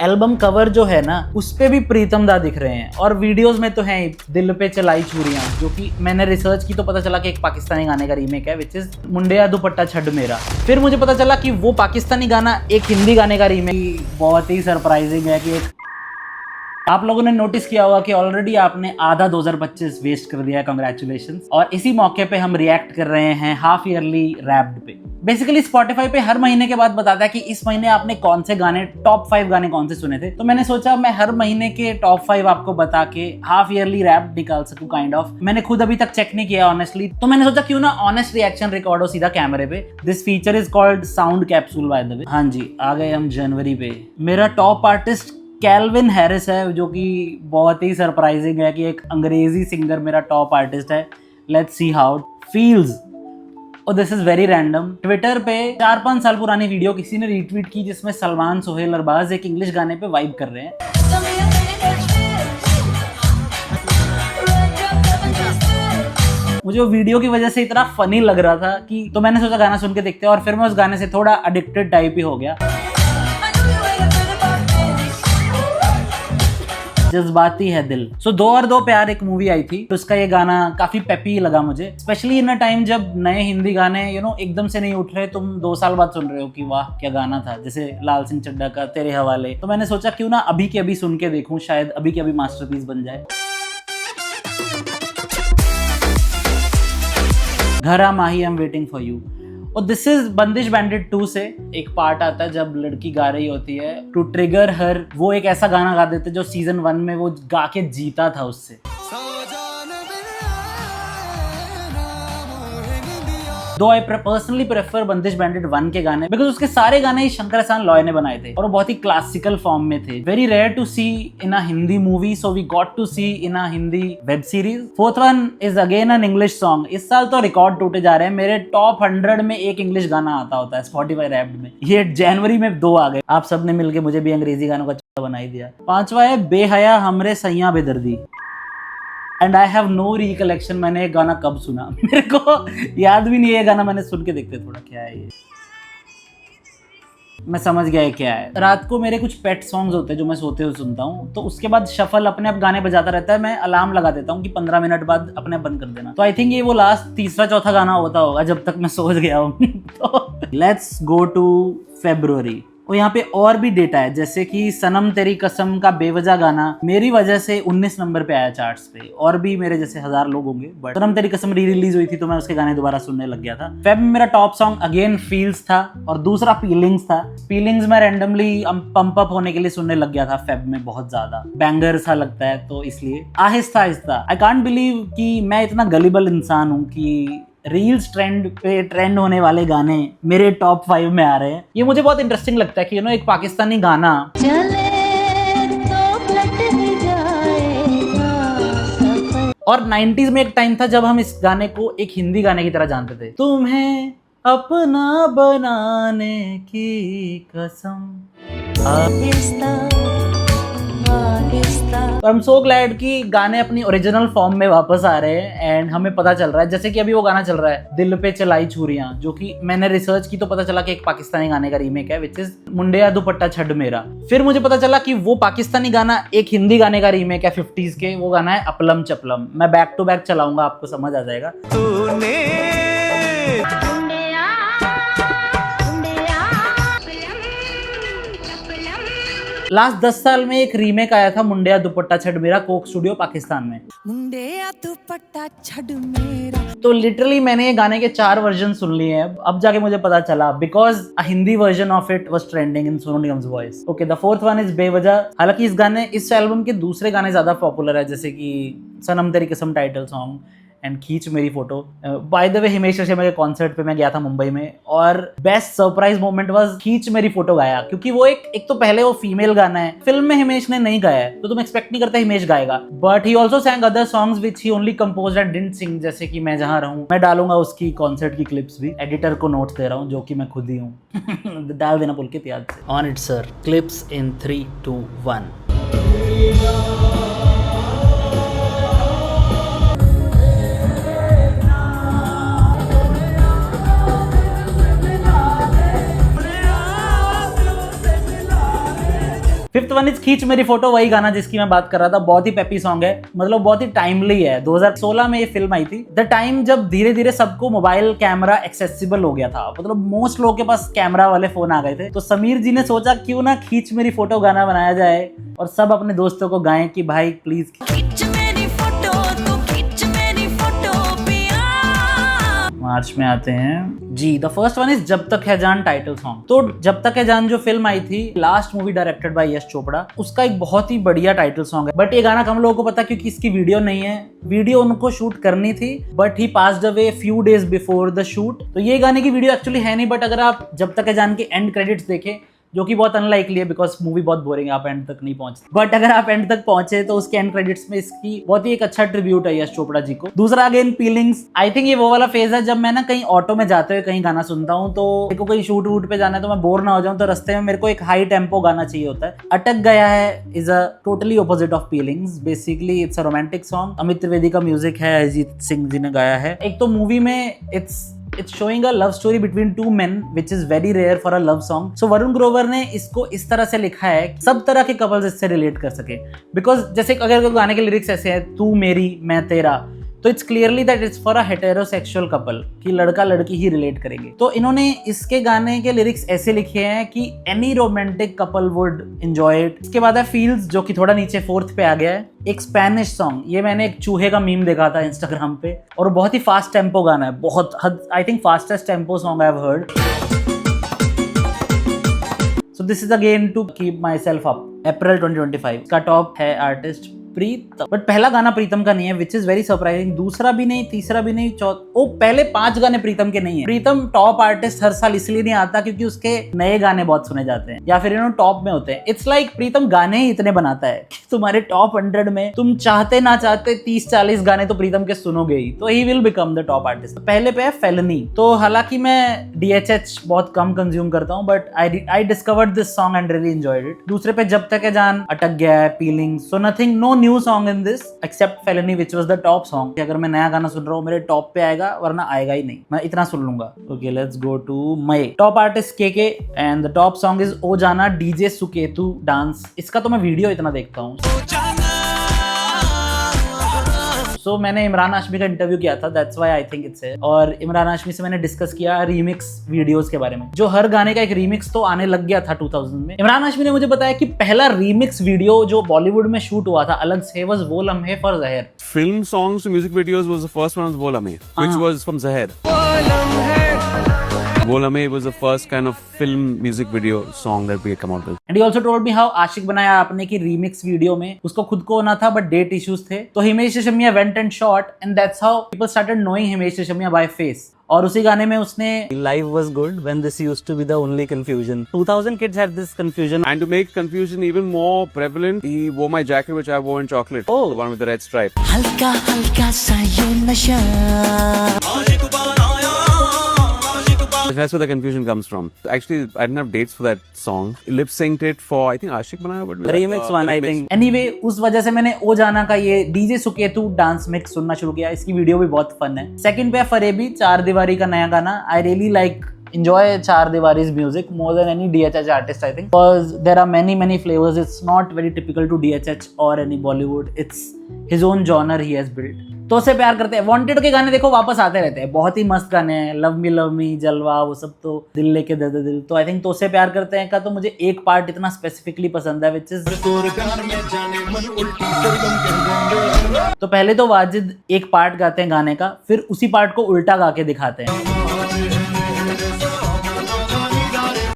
Album cover जो है ना उस पे भी प्रीतम दा दिख रहे हैं और वीडियोस में तो हैं ही, दिल पे चलाई चूड़ियां, जो कि मैंने रिसर्च की तो पता चला कि एक पाकिस्तानी गाने का रीमेक है विच इज मुंडिया दुपट्टा छड़ मेरा। फिर मुझे पता चला कि वो पाकिस्तानी गाना एक हिंदी गाने का रीमेक। बहुत ही सरप्राइजिंग है कि एक आप लोगों ने नोटिस किया होगा कि ऑलरेडी आपने आधा 2025 वेस्ट कर दिया है, कांग्रेचुलेशंस। और इसी मौके पे हम रिएक्ट कर रहे हैं हाफ ईयरली रैप्ड पे। बेसिकली स्पॉटिफाई पे हर महीने के बाद बताता है कि इस महीने आपने कौन से गाने, टॉप 5 गाने कौन से सुने थे। तो मैंने सोचा मैं हर महीने के टॉप 5 आपको बता के हाफ ईयरली रैप निकाल सकूं काइंड ऑफ। मैंने खुद अभी तक चेक नहीं किया ऑनेस्टली, तो मैंने सोचा क्यों ना ऑनेस्ट रिएक्शन रिकॉर्ड हो सीधा कैमरे पे। This feature is called sound capsule by the way. हाँ जी, आ गए हम जनवरी पे। मेरा टॉप आर्टिस्ट कैल्विन हैरिस है, जो कि बहुत ही सरप्राइजिंग है कि एक अंग्रेजी सिंगर मेरा टॉप आर्टिस्ट है। Let's see how it feels. और this is very random. Twitter पे 4-5 साल पुरानी वीडियो किसी ने रीट्वीट की जिसमें सलमान सोहेल अरबाज एक इंग्लिश गाने पे वाइब कर रहे हैं। मुझे वो वीडियो की वजह से इतना फनी लग रहा था कि तो मैंने सोचा गाना सुन के देखते हैं, और फिर मैं उस गाने से थोड़ा एडिक्टेड टाइप ही हो गया। जज्बाती है दिल। सो 2 और 2 प्यार एक मूवी आई थी, तो उसका ये गाना काफी पेपी लगा मुझे, स्पेशली इन अ टाइम जब नए हिंदी गाने एकदम से नहीं उठ रहे, तुम 2 साल बाद सुन रहे हो कि वाह क्या गाना था, जैसे लाल सिंह चड्ढा का तेरे हवाले। तो मैंने सोचा क्यों ना अभी के अभी सुन के देखूं, शायद अभी के अभी मास्टरपीस बन जाए। घरा माही I am waiting for you. और दिस इज बंदिश बैंडिट 2 से एक पार्ट आता है जब लड़की गा रही होती है टू ट्रिगर हर, वो एक ऐसा गाना गा देते जो सीजन 1 में वो गा के जीता था उससे। दो आई पर्सनली प्रेफर बंदिश बैंडिट 1 के गाने बिकॉज उसके सारे गाने ही शंकर एहसान लॉय ने बनाए थे और वो बहुत ही क्लासिकल फॉर्म में थे। Very rare to see in a Hindi movie, so we got to see in a Hindi web series. 4th one is again an English song. इस साल तो रिकॉर्ड टूटे जा रहे हैं, मेरे टॉप 100 में एक इंग्लिश गाना आता होता है स्पॉटिफाई रैप्ड में। ये जनवरी में 2 आ गए। आप सबने मिलके मुझे भी अंग्रेजी गानों का चक्का बना ही दिया। 5वां है बेहया हमरे सैया बेदर्दी। And I have no recollection मैंने ये गाना कब सुना, मेरे को याद भी नहीं है। ये गाना मैंने सुन के देखते थोड़ा क्या है ये, मैं समझ गया ये क्या है। रात को मेरे कुछ पेट सॉन्ग्स होते हैं जो मैं सोते हुए सुनता हूँ, तो उसके बाद शफल अपने आप गाने बजाता रहता है। मैं अलार्म लगा देता हूँ कि 15 मिनट बाद अपने आप बंद कर देना। तो आई थिंक ये वो लास्ट 3रा-4था गाना होता होगा जब तक मैं सोच गया हूँ। तो लेट्स गो टू फेब्रुअरी। और यहाँ पे और भी डेटा है, जैसे कि सनम तेरी कसम का बेवजह गाना मेरी वजह से 19 नंबर पे आया चार्ट्स पे। और भी मेरे जैसे 1000 लोग होंगे, बट सनम तेरी कसम रिलीज हुई थी तो मैं उसके गाने दोबारा सुनने लग गया था। फेब में मेरा टॉप सॉन्ग अगेन फील्स था और दूसरा फीलिंग्स था। फीलिंग्स में रैंडमली पंप अप होने के लिए सुनने लग गया था फेब में, बहुत ज्यादा बैंगर सा लगता है तो इसलिए Aahista Aahista. I can't believe कि मैं इतना गलिबल इंसान हूँ कि रील्स ट्रेंड पे ट्रेंड होने वाले गाने मेरे टॉप 5 में आ रहे हैं। ये मुझे बहुत इंटरेस्टिंग लगता है कि एक पाकिस्तानी गाना और 90s में एक टाइम था जब हम इस गाने को एक हिंदी गाने की तरह जानते थे। तुम्हें अपना बनाने की कसम। आई एम सो ग्लैड कि गाने अपनी ओरिजिनल फॉर्म में वापस आ रहे हैं एंड हमें पता चल रहा है, जैसे कि अभी वो गाना चल रहा है दिल पे चलाई चूड़ियां, जो कि मैंने रिसर्च की तो पता चला कि एक पाकिस्तानी गाने का रीमेक है विच इज मुंडिया दुपट्टा छड़ मेरा। फिर मुझे पता चला कि वो पाकिस्तानी गाना एक हिंदी गाने का रीमेक है 50s के, वो गाना है अपलम चपलम। मैं बैक टू बैक चलाऊंगा, आपको समझ आ जाएगा। लास्ट 10 साल में एक रीमेक आया था मुंडिया दुपट्टा छड़ मेरा, कोक स्टूडियो पाकिस्तान में। मुंडिया दुपट्टा छड़ मेरा। तो लिटरली मैंने ये गाने के 4 वर्जन सुन लिए हैं, अब जाके मुझे पता चला because a Hindi version of it was trending in Sonu Nigam's voice. Okay, the 4th one is बेवजह। हालांकि इस एल्बम के दूसरे गाने ज्यादा पॉपुलर है, जैसे कि सनम तेरी कसम टाइटल सॉन्ग एंड खींच मेरी photo. By the way Himesh Reshammiya के कॉन्सर्ट पे मैं गया था मुंबई में, और बेस्ट सरप्राइज मोमेंट वाज खींच मेरी फोटो गाया, क्योंकि वो एक तो पहले वो फीमेल गाना है, फिल्म में हिमेश ने नहीं गाया है तो तुम एक्सपेक्ट नहीं करते हिमेश गाएगा, but he also sang other songs which he only composed and didn't sing, जैसे कि मैं जहां रहूं। मैं डालूंगा उसकी कॉन्सर्ट की क्लिप्स भी, एडिटर को नोट्स दे रहा हूं जो कि मैं खुद ही हूं। डाल देना पुलकित याद से। On it sir, clips in 3, 2, 1। Fifth one is खींच मेरी फोटो, वही गाना जिसकी मैं बात कर रहा था। बहुत ही पेपी सॉन्ग है, मतलब बहुत ही टाइमली है। 2016 में ये फिल्म आई थी, द टाइम जब धीरे धीरे सबको मोबाइल कैमरा एक्सेसिबल हो गया था, मतलब मोस्ट लोगों के पास कैमरा वाले फोन आ गए थे। तो समीर जी ने सोचा क्यों ना खींच मेरी फोटो गाना बनाया जाए और सब अपने दोस्तों को गाएं कि भाई प्लीज खींच मेरी फोटो, तू खींच मेरी फोटो पिया। मार्च में आते हैं जी। द फर्स्ट वन इज जब तक है जान टाइटल सॉन्ग। तो जब तक है जान जो फिल्म आई थी, last movie directed by Yash Chopra, उसका एक बहुत ही बढ़िया टाइटल सॉन्ग है। बट ये गाना कम लोगों को पता क्योंकि इसकी वीडियो नहीं है। वीडियो उनको शूट करनी थी but he passed away few days before the shoot. तो ये गाने की वीडियो एक्चुअली है नहीं, बट अगर आप जब तक है जान के एंड क्रेडिट्स देखें, जो कि बहुत अनलाइकली है बिकॉज मूवी बहुत बोरिंग है, आप एंड तक नहीं पहुंचते। बट अगर आप एंड तक पहुंचे तो उसके एंड क्रेडिट्स में इसकी बहुत ही एक अच्छा ट्रिब्यूट है यश चोपड़ा जी को। दूसरा अगेन फीलिंग्स, आई थिंक ये वो वाला फेज है जब मैं ना कहीं ऑटो में जाते हुए कहीं गाना सुनता हूँ, तो मेरे को कहीं शूट वूट पे जाना है तो मैं बोर ना हो जाऊं, तो रास्ते में मेरे को एक हाई टेम्पो गाना चाहिए होता है। अटक गया है is a totally opposite of feelings. Basically it's a romantic song, Amit Trivedi का म्यूजिक है, अरिजीत सिंह जी ने गाया है। एक तो मूवी में it's showing a love story between two men which is very rare for a love song. So Varun Grover ने इसको इस तरह से लिखा है सब तरह के कपल्स इससे रिलेट कर सके। बिकॉज जैसे अगर गाने के लिरिक्स ऐसे हैं, तू मेरी मैं तेरा, तो it's clearly that it's for a heterosexual couple, कि लड़का लड़की ही रिलेट करेंगे। तो इन्होंने इसके गाने के लिरिक्स ऐसे लिखे हैं कि any romantic couple would enjoy it. इसके बाद है फील्स, जो कि थोड़ा नीचे फोर्थ पे आ गया है, एक स्पेनिश सॉन्ग। ये मैंने एक चूहे का मीम देखा था इंस्टाग्राम पे, और बहुत ही फास्ट टेम्पो गाना है, बहुत हद, I think fastest tempo song I have heard. So this is again to keep myself up, April 2025 का टॉप है आर्टिस्ट प्रीतम। बट पहला गाना प्रीतम का नहीं है, विच इज वेरी सरप्राइजिंग। दूसरा भी नहीं, तीसरा भी नहीं, पहले 5 गाने प्रीतम के नहीं है। प्रीतम टॉप आर्टिस्ट हर साल इसलिए नहीं आता क्योंकि उसके नए गाने बहुत सुने जाते हैं या फिर इन्होंने टॉप में होते हैं। इट्स लाइक प्रीतम गाने ही इतने बनाता है कि तुम्हारे टॉप 100 में तुम चाहते ना चाहते 30-40 गाने तो प्रीतम के सुनोगे ही, तो he will become the top artist. पहले पे है फेलनी। तो हालांकि मैं DHH बहुत कम कंज्यूम करता हूँ, but I discovered this song and really enjoyed it. दूसरे पे जब तक है जान, अटक गया है, feeling, so nothing, no new song in this except फेलनी which was the top song. अगर मैं नया गाना सुन रहा हूँ मेरे टॉप पे आएगा, वरना आएगा ही नहीं, मैं इतना सुन लूंगा। Okay, let's go to May top artist KK and the top song is ओ जाना DJ सुकेतु डांस। इसका तो मैं वीडियो इतना देखता हूँ। सो मैंने इमरान हाशमी का इंटरव्यू किया था, that's why I think it's है। और इमरान हाशमी से मैंने डिस्कस किया रीमिक्स वीडियोस के बारे में, जो हर गाने का एक रीमिक्स तो आने लग गया था 2000 में। इमरान हाशमी ने मुझे बताया कि पहला रीमिक्स वीडियो जो बॉलीवुड में शूट हुआ था अलग से, वाज वो लम्हे फॉर जहर। Film songs to music videos was the first one was वो लम्हे, which was from Zahir. वो लम्हे was the first kind of film music video song that we had come out with. And he also told me how आशिक बनाया आपने की remix video में उसको खुद को होना था बट डेट इश्यूज थे, तो Himesh Reshammiya went and shot and that's how people started knowing Himesh Reshammiya by face। और उसी गाने में उसने Life was good when this used to be the only confusion. 2000 kids had this confusion. And to make confusion even more prevalent, he wore my jacket which I wore in chocolate. Oh. The one with the red stripe. हल्का हल्का सा ये नशा। That's where the confusion comes from. Actually, I didn't have dates for that song. Lip synced it for I think Ashik Banaya, but remix one I think. Anyway, उस वजह से मैंने ओ जाना का ये DJ सुकेतु डांस मिक्स सुनना शुरू किया। इसकी वीडियो भी बहुत फन है। सेकंड पे फरेबी, चार दीवारी का नया गाना। I really like enjoy Char Diwari's music more than any DHH artist I think, because there are many flavors. It's not very typical to DHH or any Bollywood. It's his own genre he has built. तो उससे प्यार करते हैं। Wanted के गाने देखो वापस आते रहते हैं, बहुत ही मस्त गाने हैं। लव मी जलवा, वो सब तो दिल लेके दे दे दिल। तो आई थिंक तो उससे प्यार करते हैं का तो मुझे एक पार्ट इतना स्पेसिफिकली पसंद है, विच इज तो पहले तो वाजिद एक पार्ट गाते हैं गाने का, फिर उसी पार्ट को उल्टा गा के दिखाते हैं।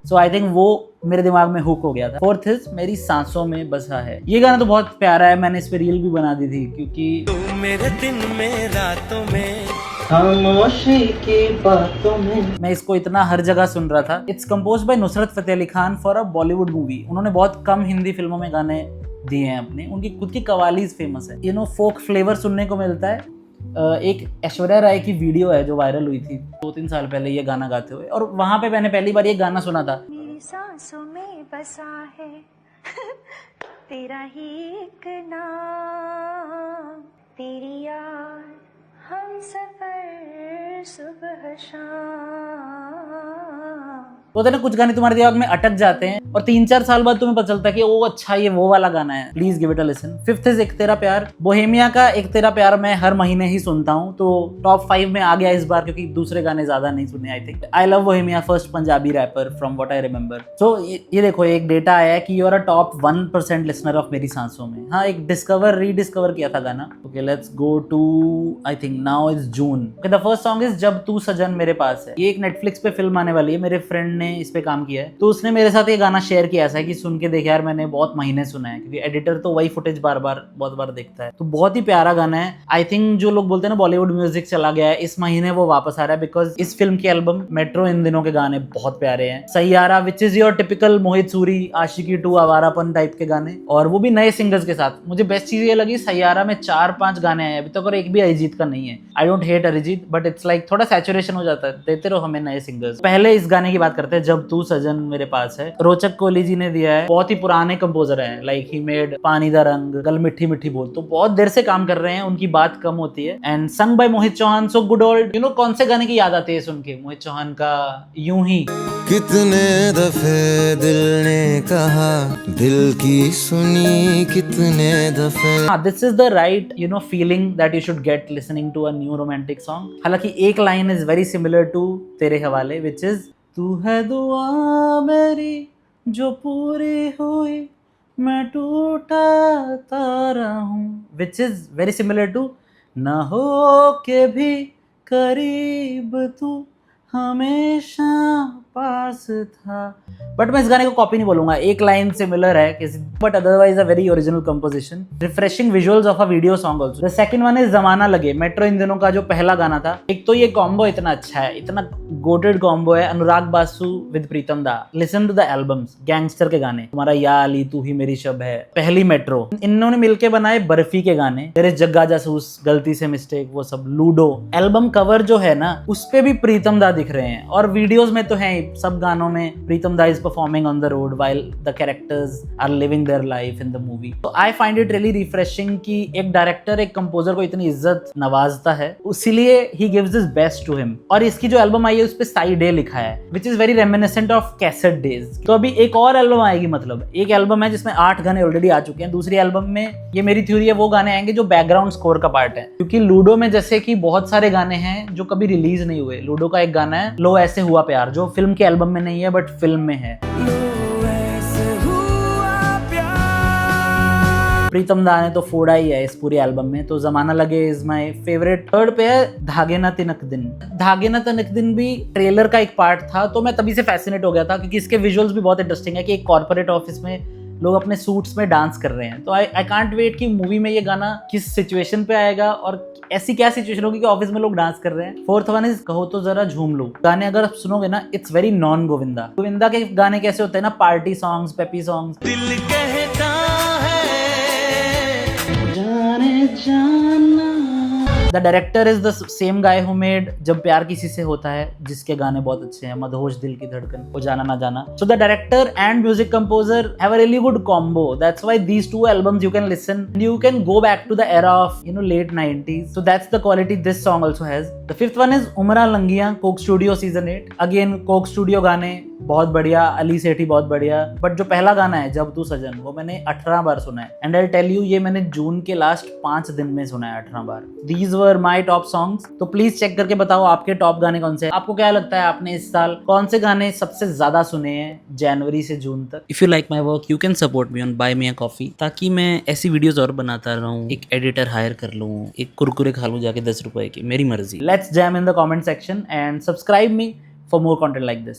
सो आई थिंक वो मेरे दिमाग में हुक हो गया था। फोर्थ इज मेरी सांसों में बसा है। ये गाना तो बहुत प्यारा है, मैंने इस पे रील भी बना दी थी क्योंकि तू मेरे दिन में रातों में खामोशी की बातों में मैं इसको इतना हर जगह सुन रहा था। It's composed bye Nusrat Fateh Ali Khan for a Bollywood movie. उन्होंने बहुत कम हिंदी फिल्मों में गाने दिए हैं अपने, उनकी खुद की कवालीज फेमस है। यू नो फोक फ्लेवर सुनने को मिलता है। एक ऐश्वर्या राय की वीडियो है जो वायरल हुई थी 2-3 साल पहले ये गाना गाते हुए, और वहां पे मैंने पहली बार ये गाना सुना था। मेरी सांसों में बसा है तेरा ही एक नाम, तेरी याद हम सफर सुबह शाम। होता है ना, कुछ गाने तुम्हारे दिमाग में अटक जाते हैं और 3-4 साल बाद तुम्हें पता चलता है कि ओ अच्छा ये वो वाला गाना है। Please give it a listen. Fifth is एक तेरा प्यार। बोहेमिया का एक तेरा प्यार मैं हर महीने ही सुनता हूँ, तो टॉप 5 में आ गया इस बार, क्योंकि दूसरे गाने ज्यादा नहीं सुने। I think I love Bohemia, first Punjabi rapper from what I remember. So ये देखो, एक डेटा आया है कि you are a top 1% listener of मेरी सांसों में। हाँ, एक रीडिस्कवर किया था गाना। Okay, let's go to, I think now is June. Okay, the first song is जब तू सजन मेरे पास है। ये एक नेटफ्लिक्स पे फिल्म आने वाली है, मेरे फ्रेंड ने इस पे काम किया है, तो उसने मेरे साथ ये गाना शेयर किया ऐसा है कि सुन के देख यार, मैंने बहुत महीने सुना है, क्योंकि एडिटर तो वही फुटेज बहुत बार देखता है। तो बहुत ही प्यारा गाना है। आई थिंक जो लोग बोलते हैं ना बॉलीवुड म्यूजिक चला गया है, इस महीने वो वापस आ रहा है, बिकॉज इस फिल्म की एल्बम मेट्रो इन दिनों के गाने बहुत प्यारे हैं। Saiyaara which is your typical Mohit Suri, Aashiqui 2, Awarapan type के गाने, और वो भी नए सिंगर्स के साथ। मुझे बेस्ट चीज ये लगी, सैयारा में 4-5 गाने आए अभी तक और एक भी अरिजीत का नहीं है। I don't hate Arijit, but it's like थोड़ा सैचुरेशन हो जाता है, देते रहो हमें नए सिंगर्स। पहले इस गाने की बात करते हैं, जब तू सजन मेरे पास है। रोचक कोहली जी ने दिया है, बहुत ही पुराने कंपोजर हैं, लाइक ही मेड पानी दा रंग, गल मिठी मिठी बोल, तो बहुत देर से काम कर रहे हैं, उनकी बात कम होती है। And song by Mohit Chauhan, so good old. You know कौन से गाने की याद आती है सुन के? मोहित चौहान का यूं ही। कितने दफे दिल ने कहा, दिल की सुनी कितने दफे। This is the right you know feeling that you should get listening to a new romantic song. हालांकि एक line is very similar to तेरे हवाले, विच इज तू है दुआ मेरी जो पूरी हुई, मैं टूटा तारा हूँ, which is very similar to ना हो के भी करीब तू हमेशा पास था। बट मैं इस गाने को कॉपी नहीं बोलूंगा, एक लाइन सिमिलर है किसी, but otherwise a very original composition, refreshing visuals of a video song also. The second one is जमाना लगे, मेट्रो इन दिनों का जो पहला गाना था। एक तो ये कॉम्बो इतना अच्छा है, इतना गोटेड कॉम्बो है, अनुराग Basu with Pritam da. Listen to the albums, Gangster के गाने, तुम्हारा या अली तू ही मेरी शब है, पहली मेट्रो, इन्होंने मिलके बनाए बर्फी के गाने, तेरे जग्गा जासूस, गलती से मिस्टेक, वो सब, लूडो। एल्बम कवर जो है ना, उस पे भी प्रीतम दा दिख रहे हैं, और वीडियोस में तो है सब गानों में Pritam da is performing on the road while the characters are living their life in the movie. तो I find it really refreshing कि एक डायरेक्टर एक कंपोजर को इतनी इज्जत नवाजता है, इसीलिए he gives his best to him. और इसकी जो एल्बम आई है उस पे साई डे लिखा है, विच is very reminiscent of cassette days. तो अभी एक और एल्बम आएगी, मतलब एक एल्बम है जिसमें 8 गाने ऑलरेडी आ चुके हैं, दूसरी एल्बम में ये मेरी थ्योरी है वो गाने आएंगे जो बैकग्राउंड स्कोर का पार्ट है, क्योंकि लूडो में जैसे कि बहुत सारे गाने हैं जो कभी रिलीज नहीं हुए। लूडो का एक गाना है लो ऐसे हुआ प्यार, जो फिल्म के एल्बम में नहीं है बट फिल्म में है। प्रीतम दा ने तो फोड़ा ही है इस पूरी एल्बम में, तो जमाना लगे इज माय फेवरेट। थर्ड पे है धागे ना तिनक दिन। धागे ना तिनक दिन भी ट्रेलर का एक पार्ट था, तो मैं तभी से फैसिनेट हो गया था, क्योंकि इसके विजुअल्स भी बहुत इंटरेस्टिंग है कि एक कॉर्पोरेट ऑफिस में लोग अपने सूट्स में डांस कर रहे हैं। तो आई कांट वेट कि मूवी में ये गाना किस सिचुएशन पे आएगा और ऐसी क्या सिचुएशन होगी कि ऑफिस में लोग डांस कर रहे हैं। फोर्थ वन इज कहो तो जरा झूम लो। गाने अगर आप सुनोगे ना, it's very non Govinda. Govinda के गाने कैसे होते हैं ना, पार्टी सॉन्ग्स, पेपी सॉन्ग्स, दिल कहता है जाने जाना। The director is the same guy who made जब प्यार किसी से होता है, जिसके गाने बहुत अच्छे हैं, मदहोश दिल की धड़कन, वो जाना ना जाना। So the director and music composer have a really good combo, that's why these two albums you can listen, you can go back to the era of late 90s, so that's the quality this song also has. The fifth one is उमरा लंगिया, Coke studio season 8। Again Coke studio गाने बहुत बढ़िया, अली सेठी बहुत बढ़िया, but जो पहला गाना है जब तू सजन, वो मैंने 18 बार सुना है। एंड आई टेल यू, ये मैंने जून के लास्ट 5 दिन में सुना है 18 बार। These were my top songs। तो प्लीज चेक करके बताओ आपके टॉप गाने कौन से हैं। आपको क्या लगता है आपने इस साल कौन से गाने सबसे ज्यादा सुने हैं जनवरी से जून तक? If you like my work you can support me on buy me a coffee, ताकि मैं ऐसी वीडियोस और बनाता रहूं, एक एडिटर हायर कर लूं, एक कुरकुरे खा लूं जाके 10 रुपए की, मेरी मर्जी। Let's jam in the comment section and subscribe me for more content like this.